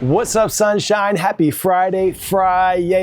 What's up, sunshine? Happy Friday.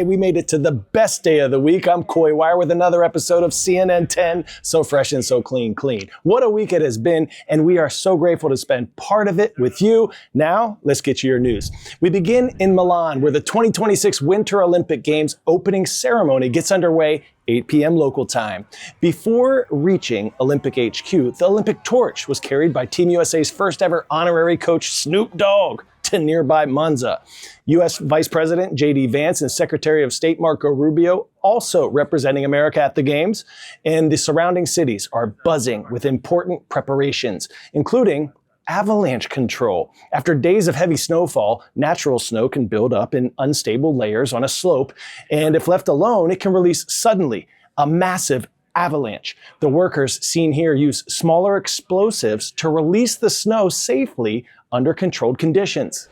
We made it to the best day of the week. I'm Coy Wire with another episode of CNN 10. So fresh and so clean. What a week it has been, and we are so grateful to spend part of it with you. Now, let's get you your news. We begin in Milan, where the 2026 Winter Olympic Games opening ceremony gets underway 8 p.m. local time. Before reaching Olympic HQ, the Olympic torch was carried by Team USA's first ever honorary coach, Snoop Dogg, to nearby Monza. U.S. Vice President J.D. Vance and Secretary of State Marco Rubio also representing America at the Games, and the surrounding cities are buzzing with important preparations, including avalanche control. After days of heavy snowfall, natural snow can build up in unstable layers on a slope, and if left alone, it can release suddenly a massive avalanche. The workers seen here use smaller explosives to release the snow safely under controlled conditions.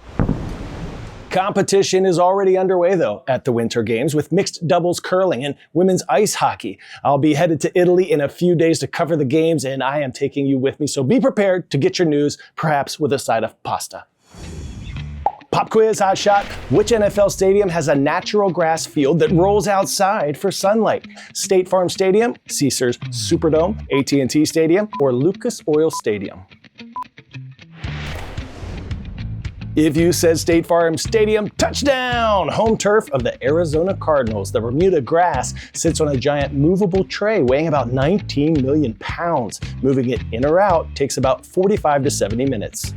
Competition is already underway, though, at the Winter Games with mixed doubles curling and women's ice hockey. I'll be headed to Italy in a few days to cover the games, and I am taking you with me, so be prepared to get your news, perhaps with a side of pasta. Pop quiz, hot shot. Which NFL stadium has a natural grass field that rolls outside for sunlight? State Farm Stadium, Caesars Superdome, AT&T Stadium, or Lucas Oil Stadium? If you said State Farm Stadium, touchdown! Home turf of the Arizona Cardinals. The Bermuda grass sits on a giant movable tray weighing about 19 million pounds. Moving it in or out takes about 45 to 70 minutes.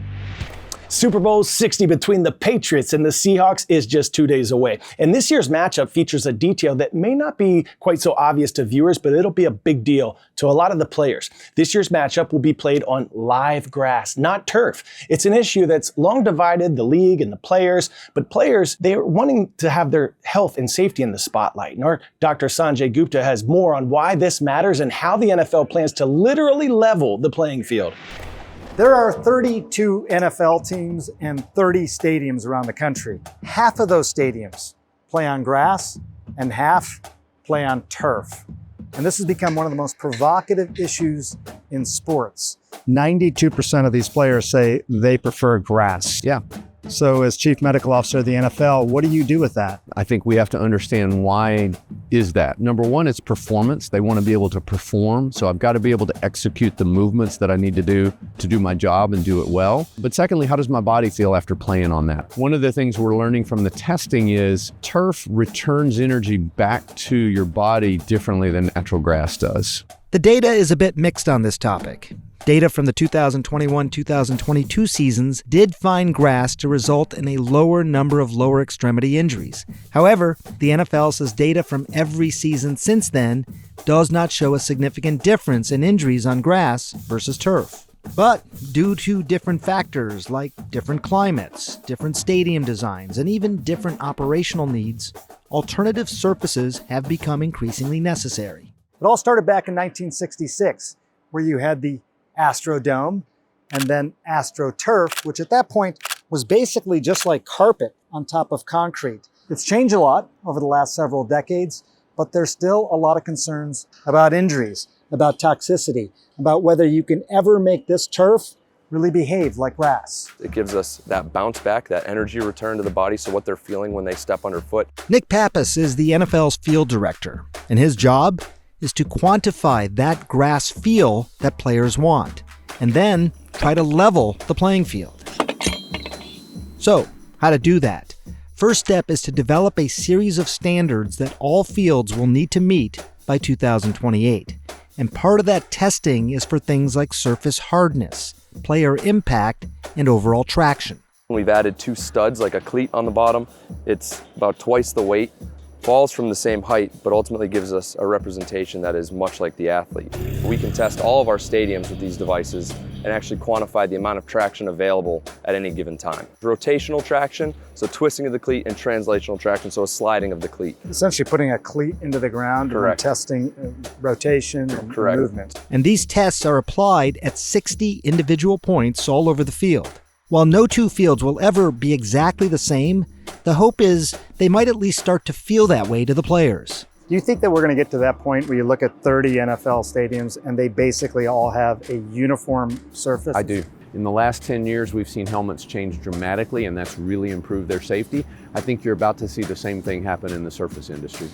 Super Bowl 60 between the Patriots and the Seahawks is just 2 days away. And this year's matchup features a detail that may not be quite so obvious to viewers, but it'll be a big deal to a lot of the players. This year's matchup will be played on live grass, not turf. It's an issue that's long divided the league and the players, but players, they're wanting to have their health and safety in the spotlight. And our Dr. Sanjay Gupta has more on why this matters and how the NFL plans to literally level the playing field. There are 32 NFL teams and 30 stadiums around the country. Half of those stadiums play on grass and half play on turf. And this has become one of the most provocative issues in sports. 92% of these players say they prefer grass. Yeah. So as chief medical officer of the NFL, what do you do with that? I think we have to understand why is that. Number one, it's performance. They want to be able to perform. So I've got to be able to execute the movements that I need to do my job and do it well. But secondly, how does my body feel after playing on that? One of the things we're learning from the testing is turf returns energy back to your body differently than natural grass does. The data is a bit mixed on this topic. Data from the 2021-2022 seasons did find grass to result in a lower number of lower extremity injuries. However, the NFL says data from every season since then does not show a significant difference in injuries on grass versus turf. But due to different factors like different climates, different stadium designs, and even different operational needs, alternative surfaces have become increasingly necessary. It all started back in 1966, where you had the Astrodome and then AstroTurf, which at that point was basically just like carpet on top of concrete. It's changed a lot over the last several decades, but there's still a lot of concerns about injuries, about toxicity, about whether you can ever make this turf really behave like grass. It gives us that bounce back, that energy return to the body, so what they're feeling when they step underfoot. Nick Pappas is the NFL's field director, and his job is to quantify that grass feel that players want, and then try to level the playing field. So, how to do that? First step is to develop a series of standards that all fields will need to meet by 2028. And part of that testing is for things like surface hardness, player impact, and overall traction. We've added 2 studs, like a cleat on the bottom. It's about twice the weight. Falls from the same height, but ultimately gives us a representation that is much like the athlete. We can test all of our stadiums with these devices and actually quantify the amount of traction available at any given time. Rotational traction, so twisting of the cleat, and translational traction, so a sliding of the cleat. Essentially putting a cleat into the ground and testing rotation and movement. And these tests are applied at 60 individual points all over the field. While no two fields will ever be exactly the same, the hope is they might at least start to feel that way to the players. Do you think that we're going to get to that point where you look at 30 NFL stadiums and they basically all have a uniform surface? I do. In the last 10 years, we've seen helmets change dramatically, and that's really improved their safety. I think you're about to see the same thing happen in the surface industry.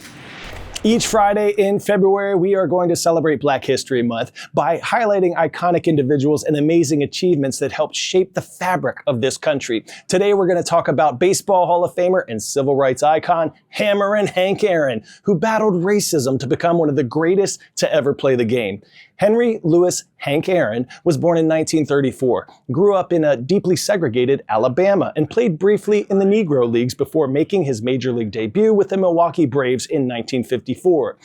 Each Friday in February, we are going to celebrate Black History Month by highlighting iconic individuals and amazing achievements that helped shape the fabric of this country. Today, we're going to talk about Baseball Hall of Famer and Civil Rights icon, Hammerin' Hank Aaron, who battled racism to become one of the greatest to ever play the game. Henry Louis Hank Aaron was born in 1934, grew up in a deeply segregated Alabama, and played briefly in the Negro Leagues before making his major league debut with the Milwaukee Braves in 1954.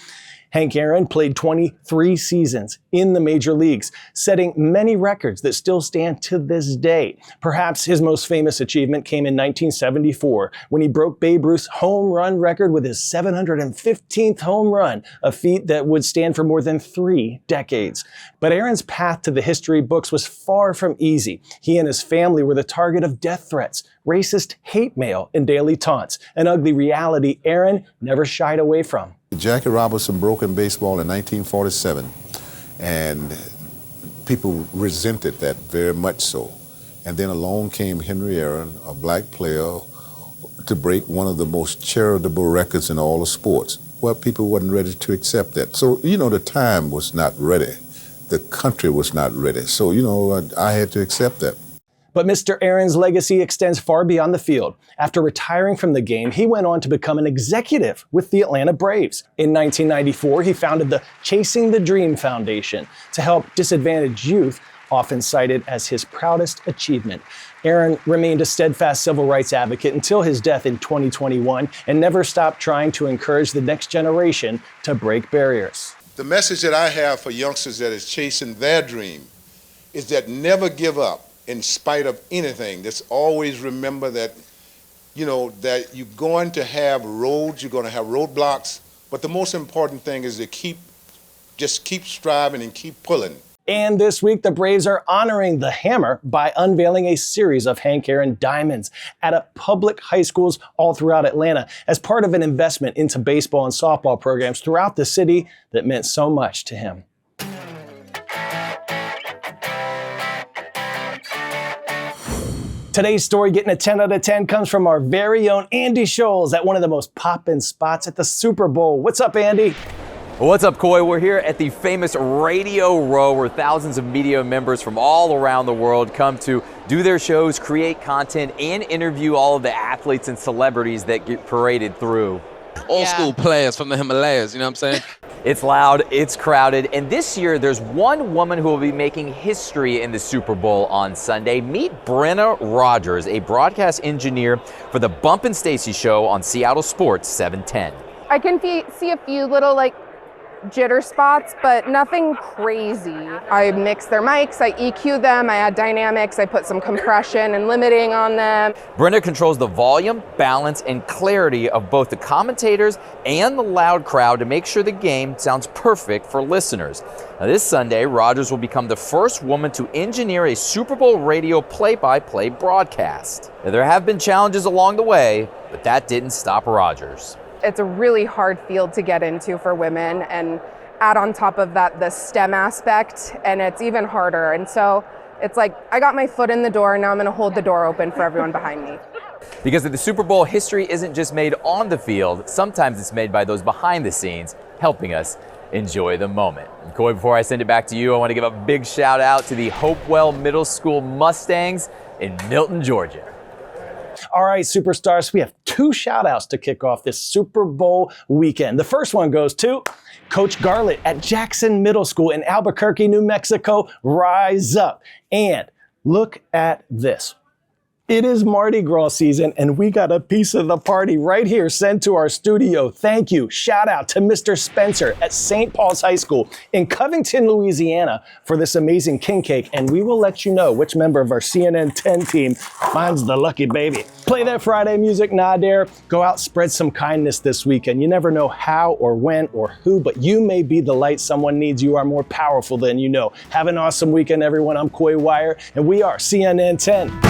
Hank Aaron played 23 seasons in the major leagues, setting many records that still stand to this day. Perhaps his most famous achievement came in 1974 when he broke Babe Ruth's home run record with his 715th home run, a feat that would stand for more than 3 decades. But Aaron's path to the history books was far from easy. He and his family were the target of death threats, racist hate mail, and daily taunts, an ugly reality Aaron never shied away from. Jackie Robinson broke in baseball in 1947, and people resented that very much so. And then along came Henry Aaron, a black player, to break one of the most charitable records in all of sports. Well, people wasn't ready to accept that. So, the time was not ready. The country was not ready. So, I had to accept that. But Mr. Aaron's legacy extends far beyond the field. After retiring from the game, he went on to become an executive with the Atlanta Braves. In 1994, he founded the Chasing the Dream Foundation to help disadvantaged youth, often cited as his proudest achievement. Aaron remained a steadfast civil rights advocate until his death in 2021 and never stopped trying to encourage the next generation to break barriers. The message that I have for youngsters that is chasing their dream is that never give up. In spite of anything, just always remember that, that you're going to have roads, you're going to have roadblocks, but the most important thing is to keep striving and keep pulling. And this week, the Braves are honoring the Hammer by unveiling a series of Hank Aaron diamonds at public high schools all throughout Atlanta as part of an investment into baseball and softball programs throughout the city that meant so much to him. Today's story getting a 10 out of 10 comes from our very own Andy Scholes at one of the most poppin' spots at the Super Bowl. What's up, Andy? What's up, Coy? We're here at the famous Radio Row where thousands of media members from all around the world come to do their shows, create content, and interview all of the athletes and celebrities that get paraded through. Old school players from the Himalayas, you know what I'm saying? It's loud, it's crowded, and this year there's one woman who will be making history in the Super Bowl on Sunday. Meet Brenna Rogers, a broadcast engineer for the Bump and Stacy show on Seattle Sports 710. I can see a few little jitter spots, but nothing crazy. I mix their mics, I EQ them, I add dynamics, I put some compression and limiting on them. Brenna controls the volume, balance, and clarity of both the commentators and the loud crowd to make sure the game sounds perfect for listeners. Now, this Sunday, Rogers will become the first woman to engineer a Super Bowl radio play-by-play broadcast. Now, there have been challenges along the way, but that didn't stop Rogers. It's a really hard field to get into for women, and add on top of that the STEM aspect, and it's even harder. And so it's like, I got my foot in the door, now I'm gonna hold the door open for everyone behind me. Because at the Super Bowl, history isn't just made on the field, sometimes it's made by those behind the scenes, helping us enjoy the moment. And Coy, before I send it back to you, I want to give a big shout out to the Hopewell Middle School Mustangs in Milton, Georgia. All right, superstars, we have 2 shout outs to kick off this Super Bowl weekend. The first one goes to Coach Garlett at Jackson Middle School in Albuquerque, New Mexico. Rise up. And look at this. It is Mardi Gras season, and we got a piece of the party right here sent to our studio. Thank you. Shout out to Mr. Spencer at St. Paul's High School in Covington, Louisiana for this amazing king cake, and we will let you know which member of our CNN 10 team finds the lucky baby. Play that Friday music, Nadir. Go out, spread some kindness this weekend. You never know how or when or who, but you may be the light someone needs. You are more powerful than you know. Have an awesome weekend, everyone. I'm Coy Wire, and we are CNN 10.